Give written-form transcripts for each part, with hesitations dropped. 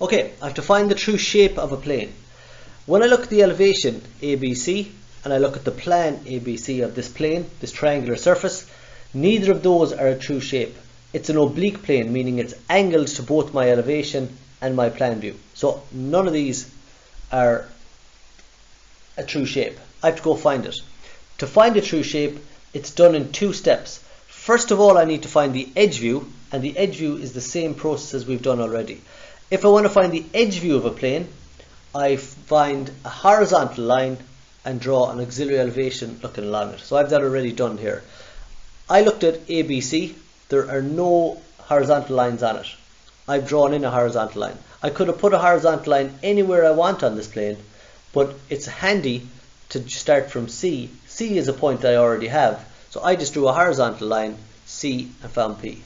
Okay, I have to find the true shape of a plane. When I look at the elevation ABC and I look at the plan ABC of this plane, this triangular surface, neither of those are a true shape. It's an oblique plane, meaning it's angled to both my elevation and my plan view. So none of these are a true shape. I have to go find it. To find a true shape, it's done in two steps. First of all, I need to find the edge view, and the edge view is the same process as we've done already. If I want to find the edge view of a plane, I find a horizontal line and draw an auxiliary elevation looking along it. So I have that already done here. I looked at ABC. There are no horizontal lines on it. I've drawn in a horizontal line. I could have put a horizontal line anywhere I want on this plane, but it's handy to start from C. C is a point I already have, so I just drew a horizontal line, C, and found P.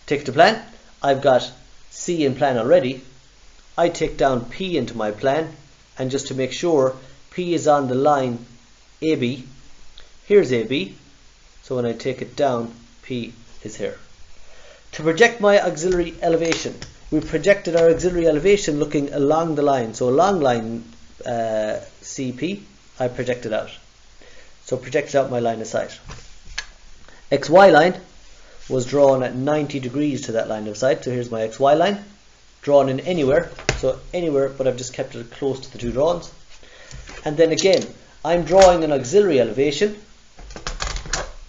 Take the plan. I've got C in plan already. I take down P into my plan, and just to make sure, P is on the line AB. Here's AB, so when I take it down, P is here. To project my auxiliary elevation, we projected our auxiliary elevation looking along the line. So along line CP, I projected out. So projected out my line of sight. XY line was drawn at 90 degrees to that line of sight. So here's my XY line, drawn in anywhere. So anywhere, but I've just kept it close to the two drawings. And then again, I'm drawing an auxiliary elevation,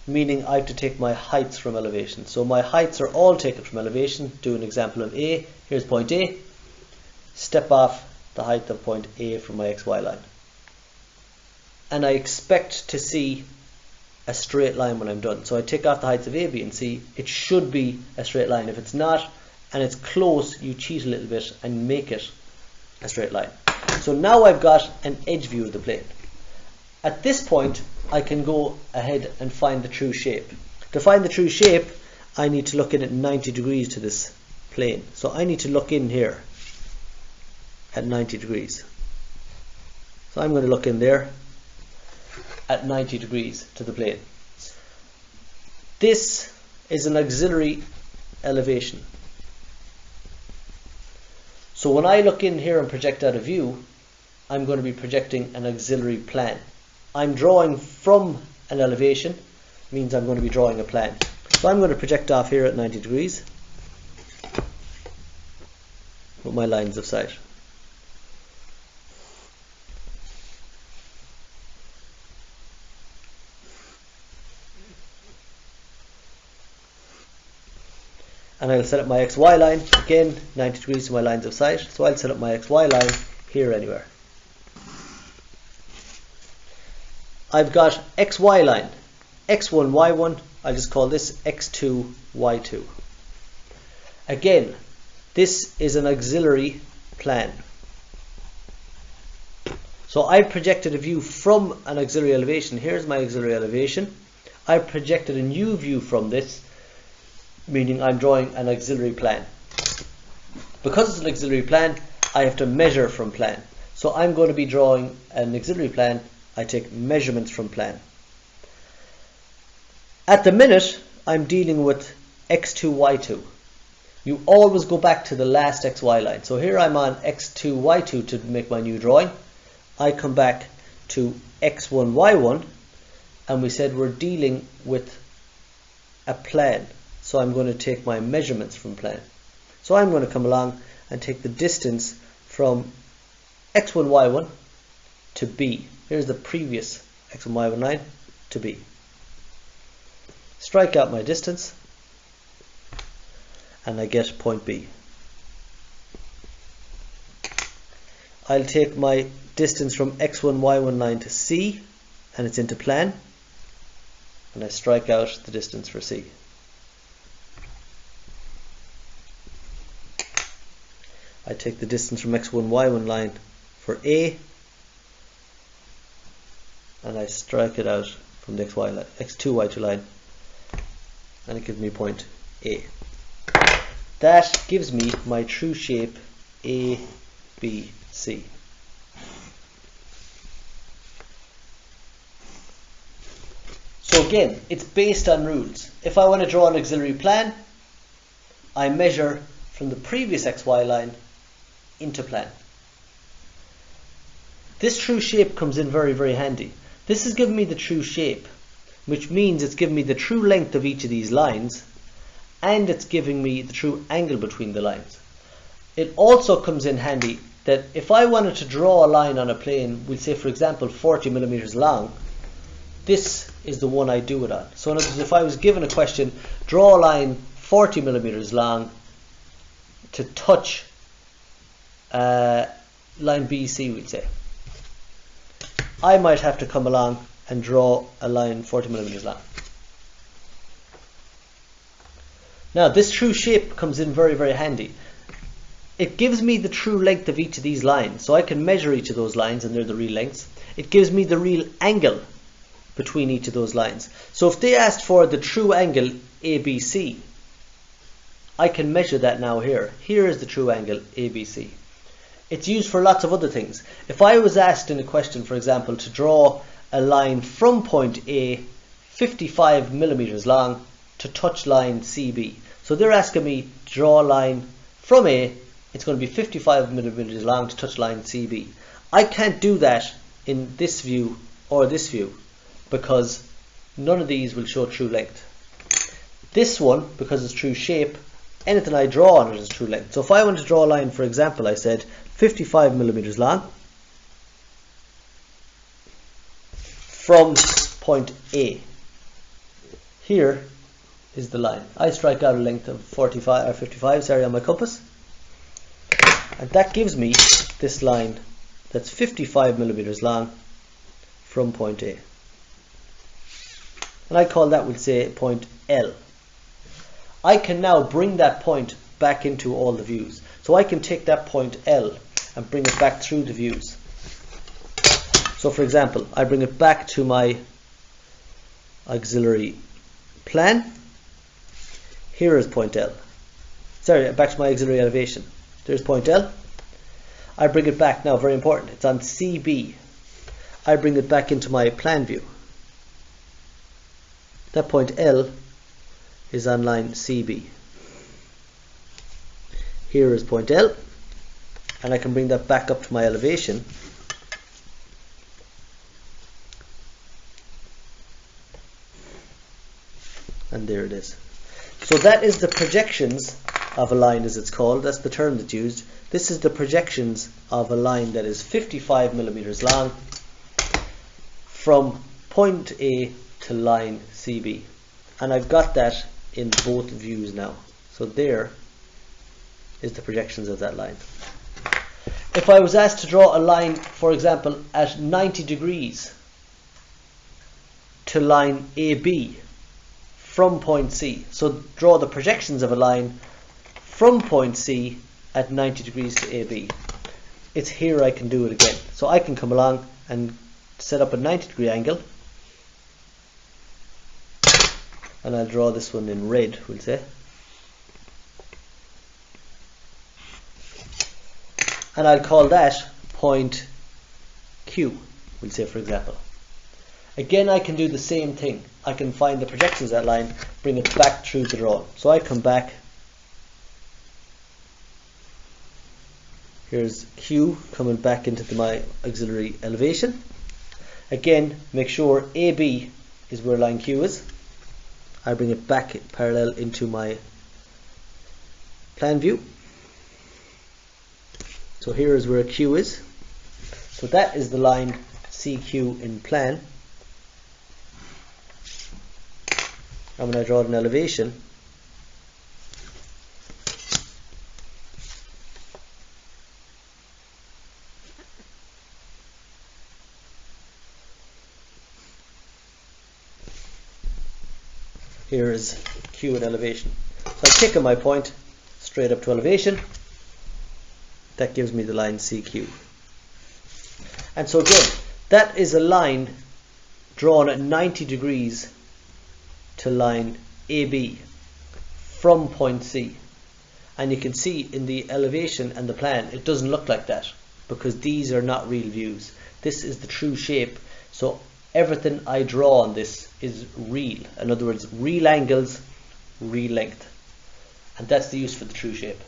meaning I have to take my heights from elevation. So my heights are all taken from elevation. Do an example of A. Here's point A. Step off the height of point A from my XY line. And I expect to see a straight line when I'm done. So I take off the heights of A, B, and C. It should be a straight line. If it's not, and it's close, you cheat a little bit and make it a straight line. So now I've got an edge view of the plane. At this point, I can go ahead and find the true shape. To find the true shape, I need to look in at 90 degrees to this plane. So I need to look in here at 90 degrees. So I'm going to look in there at 90 degrees to the plane. This is an auxiliary elevation. So when I look in here and project out a view, I'm going to be projecting an auxiliary plan. I'm drawing from an elevation, means I'm going to be drawing a plan. So I'm going to project off here at 90 degrees with my lines of sight. And I'll set up my XY line, again 90 degrees to my lines of sight, so I'll set up my XY line here anywhere. I've got XY line, X1, Y1, I'll just call this X2, Y2. Again, this is an auxiliary plan. So I've projected a view from an auxiliary elevation. Here's my auxiliary elevation. I've projected a new view from this, meaning I'm drawing an auxiliary plan. Because it's an auxiliary plan, I have to measure from plan. So I'm going to be drawing an auxiliary plan. I take measurements from plan. At the minute, I'm dealing with X2, Y2. You always go back to the last XY line. So here I'm on X2, Y2 to make my new drawing. I come back to X1, Y1, and we said we're dealing with a plan. So I'm going to take my measurements from plan. So I'm going to come along and take the distance from X1, Y1 to B. Here's the previous X1, Y1 line to B. Strike out my distance and I get point B. I'll take my distance from X1, Y1 line to C, and it's into plan, and I strike out the distance for C. I take the distance from X1, Y1 line for A, and I strike it out from the X2, Y2 line, and it gives me point A. That gives me my true shape A, B, C. So again, it's based on rules. If I want to draw an auxiliary plan, I measure from the previous XY line into plan. This true shape comes in very, very handy. This is giving me the true shape, which means it's giving me the true length of each of these lines, and it's giving me the true angle between the lines. It also comes in handy that if I wanted to draw a line on a plane, we'll say for example 40 millimeters long, this is the one I do it on. So in other words, if I was given a question, draw a line 40 millimeters long to touch line BC, we'd say, I might have to come along and draw a line 40 millimeters long. Now this true shape comes in very, very handy. It gives me the true length of each of these lines, so I can measure each of those lines and they're the real lengths. It gives me the real angle between each of those lines. So if they asked for the true angle ABC, I can measure that now here. Here is the true angle ABC. It's used for lots of other things. If I was asked in a question, for example, to draw a line from point A 55 millimeters long to touch line CB. So they're asking me to draw a line from A, it's going to be 55 millimeters long to touch line CB. I can't do that in this view or this view because none of these will show true length. This one, because it's true shape, anything I draw on it is true length. So if I want to draw a line, for example, I said 55 millimeters long from point A. Here is the line. I strike out a length of 45 or 55, on my compass, and that gives me this line that's 55 millimeters long from point A. And I call that, we'll say, point L. I can now bring that point back into all the views. So I can take that point L and bring it back through the views. So for example, I bring it back to my auxiliary plan. Here is point L. Sorry, back to my auxiliary elevation. There's point L. I bring it back now, very important. It's on CB. I bring it back into my plan view. That point L is on line CB. Here is point L, and I can bring that back up to my elevation. And there it is. So that is the projections of a line, as it's called. That's the term that's used. This is the projections of a line that is 55 millimeters long from point A to line CB. And I've got that in both views now. So there is the projections of that line. If I was asked to draw a line, for example, at 90 degrees to line AB from point C, so draw the projections of a line from point C at 90 degrees to AB. It's here I can do it again. So I can come along and set up a 90 degree angle, and I'll draw this one in red, we'll say. And I'll call that point Q, we'll say, for example. Again, I can do the same thing. I can find the projections of that line, bring it back through the drawing. So I come back. Here's Q coming back into my auxiliary elevation. Again, make sure AB is where line Q is. I bring it back parallel into my plan view. So here is where Q is. So that is the line CQ in plan. And when I draw it in elevation, here is Q at elevation. So I'm taking my point straight up to elevation. That gives me the line CQ. And so again, that is a line drawn at 90 degrees to line AB from point C. And you can see in the elevation and the plan, it doesn't look like that because these are not real views. This is the true shape. So everything I draw on this is real. In other words, real angles, real length. And that's the use for the true shape.